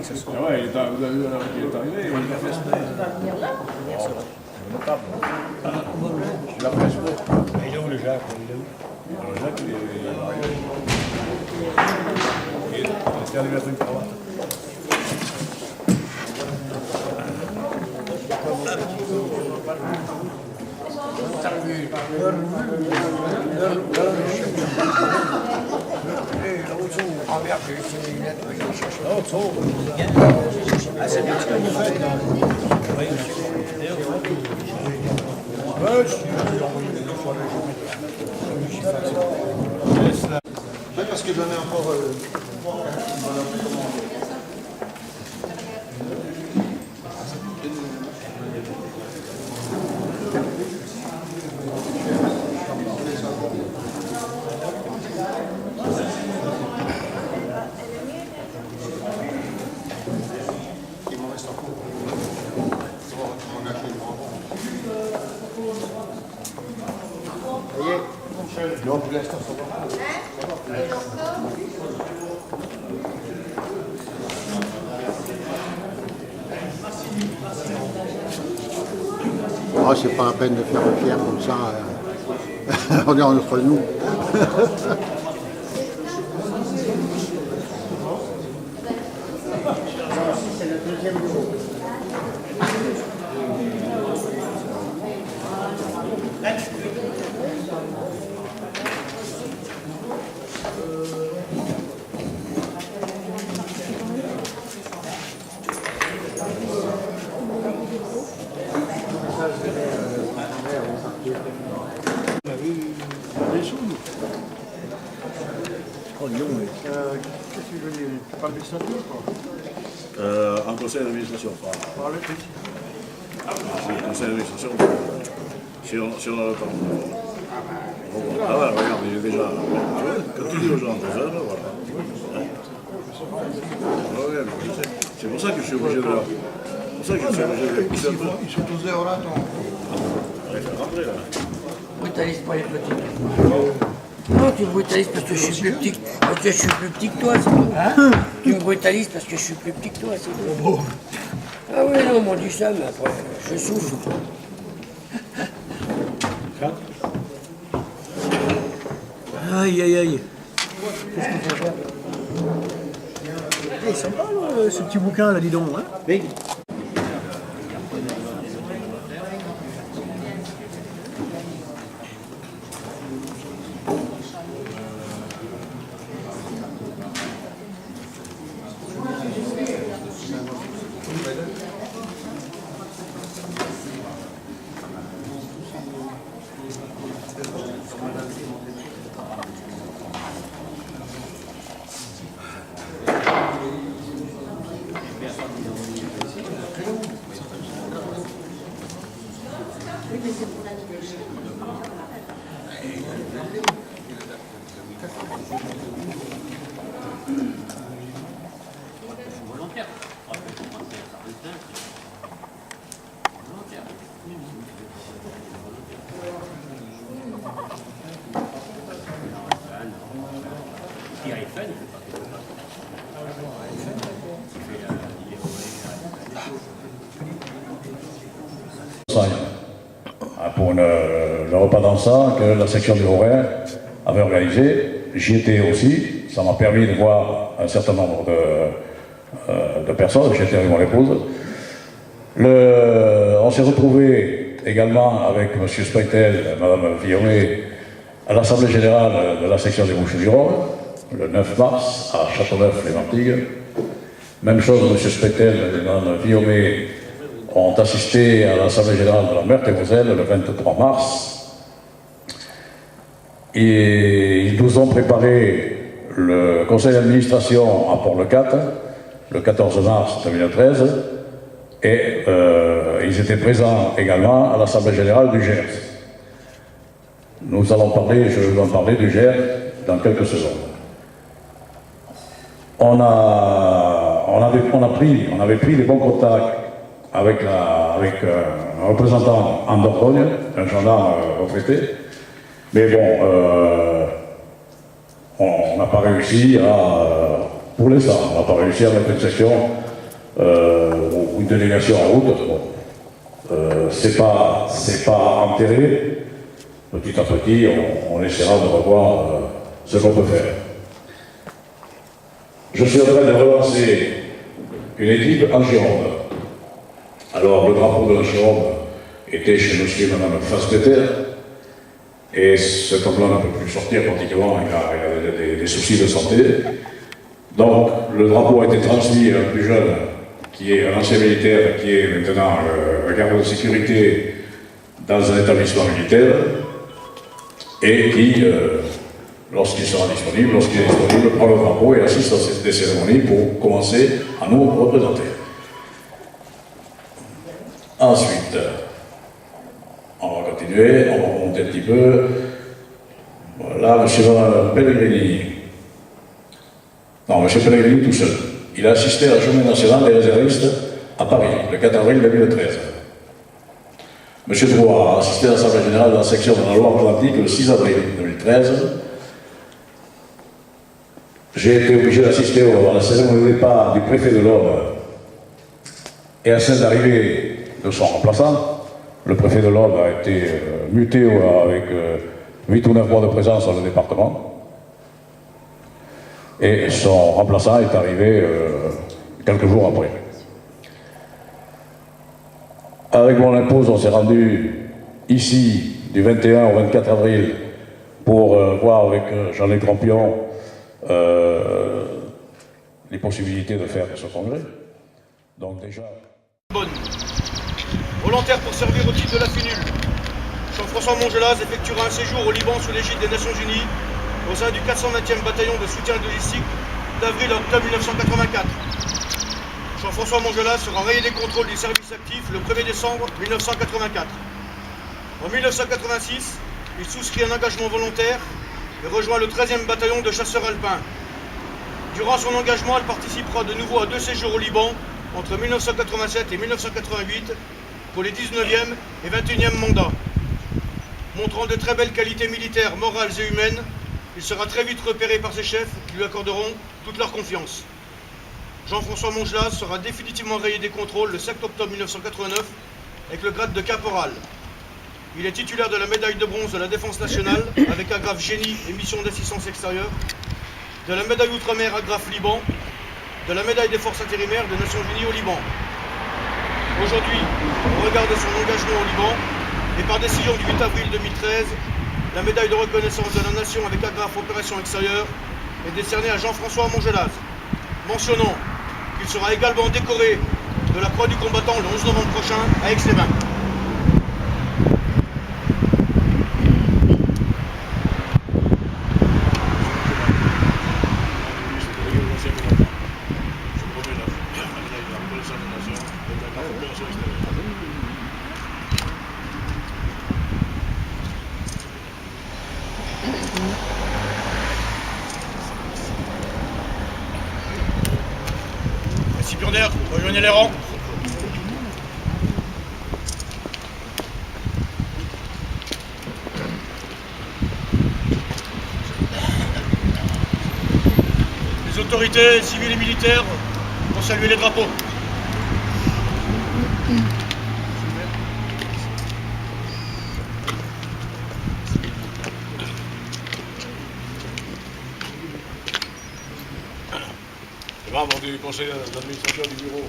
que ce soit. Ouais, vous avez vu alors qu'il est arrivé. Il va venir là. Bien sûr. Il a presque. Il est où le Jacques? Il est où? Le Jacques, il est arrivé à une cravate. Parce que j'en ai encore. Il m'en reste encore. On a fait le grand. Non, pour l'instant, ça va. Oh, c'est pas la peine de faire le fier comme ça. On est entre nous. Qu'est-ce que tu veux dire? Tu parles du statut ou pas? En conseil d'administration, pas. Parle plus. Conseil d'administration, si on a le temps. Ah ouais, regarde, il est déjà. Tu vois, quand tu dis aux gens de jeunes, voilà. Ouais, je sais. C'est pour ça que je suis obligé de. C'est pour ça que je suis obligé de. Ils sont tous là, là, Rentrer là. Brutaliste pour les petits. Non, tu me brutalises parce que je suis plus petit. Parce que je suis plus petit que toi, c'est tout. Hein? Tu me brutalises parce que je suis plus petit que toi, c'est tout. Ah oui, non, on m'en dit ça, mais après, je souffre. Aïe, aïe, aïe. Qu'est-ce qu'il faut faire? C'est sympa, ce petit bouquin, là, dis donc. Hein? Oui. Pour le repas dansant que la section du Lorrain avait organisé. J'y étais aussi. Ça m'a permis de voir un certain nombre de personnes. J'étais avec mon épouse. On s'est retrouvés également avec M. Speitel, Mme Villonnet, à l'Assemblée Générale de la section des Bouches-du-Rhône, le 9 mars, à Châteauneuf-les-Antigues. Même chose, M. Speitel et Mme Villonnet ont assisté à l'Assemblée Générale de la Meurthe-et-Moselle le 23 mars. Et ils nous ont préparé le conseil d'administration à Port-le-Cat, le 14 mars 2013, et ils étaient présents également à l'Assemblée Générale du Gers. Nous allons parler, je vais en parler du Gers dans quelques secondes. On avait pris les bons contacts avec un représentant en Dordogne, un gendarme retraité, mais bon, on n'a pas réussi pour l'instant, on n'a pas réussi à mettre une section ou une délégation en route, bon, c'est pas enterré. Petit à petit, on essaiera de revoir ce qu'on peut faire. Je suis en train de relancer une équipe en Gironde. Alors, le drapeau de la Gironde était chez monsieur et madame Fassbetter, et cet homme-là ne peut plus sortir pratiquement, il a des soucis de santé. Donc, le drapeau a été transmis à un plus jeune, qui est un ancien militaire, qui est maintenant le garde de sécurité dans un établissement militaire, et qui, lorsqu'il est disponible, prend le drapeau et assiste à ces cérémonies pour commencer à nous représenter. Ensuite, on va continuer, on va remonter un petit peu. Voilà, M. Pellegrini. Non, M. Pellegrini tout seul. Il a assisté à la Journée nationale des réservistes à Paris, le 4 avril 2013. M. Drouat a assisté à l'Assemblée générale de la section de la Loire-Atlantique le 6 avril 2013. J'ai été obligé d'assister à la cérémonie de départ du préfet de l'Aube et à celle d'arrivée de son remplaçant. Le préfet de l'Aube a été muté avec 8 ou 9 mois de présence dans le département. Et son remplaçant est arrivé quelques jours après. Avec mon épouse, on s'est rendu ici du 21 au 24 avril pour voir avec Jean-Luc Rampion les possibilités de faire ce congrès. Donc déjà... Bonne. Volontaire pour servir au titre de la FUNUL, Jean-François Mongelas effectuera un séjour au Liban sous l'égide des Nations Unies au sein du 420e bataillon de soutien logistique d'avril à octobre 1984. Jean-François Mongelas sera rayé des contrôles du service actif le 1er décembre 1984. En 1986, il souscrit un engagement volontaire et rejoint le 13e bataillon de chasseurs alpins. Durant son engagement, elle participera de nouveau à 2 séjours au Liban entre 1987 et 1988 pour les 19e et 21e mandats. Montrant de très belles qualités militaires, morales et humaines, il sera très vite repéré par ses chefs qui lui accorderont toute leur confiance. Jean-François Mongelas sera définitivement rayé des contrôles le 7 octobre 1989 avec le grade de caporal. Il est titulaire de la médaille de bronze de la Défense nationale avec agrafe génie et mission d'assistance extérieure, de la médaille Outre-mer agrafe Liban, de la médaille des forces intérimaires des Nations Unies au Liban. Aujourd'hui, au regard de son engagement au Liban, et par décision du 8 avril 2013, la médaille de reconnaissance de la Nation avec agrafe opération extérieure est décernée à Jean-François Mongelas, mentionnant qu'il sera également décoré de la Croix du combattant le 11 novembre prochain à Aix-les-Bains. Récipiendaire, rejoignez les rangs. Les autorités civiles et militaires vont saluer les drapeaux. Les membres du conseil d'administration du bureau.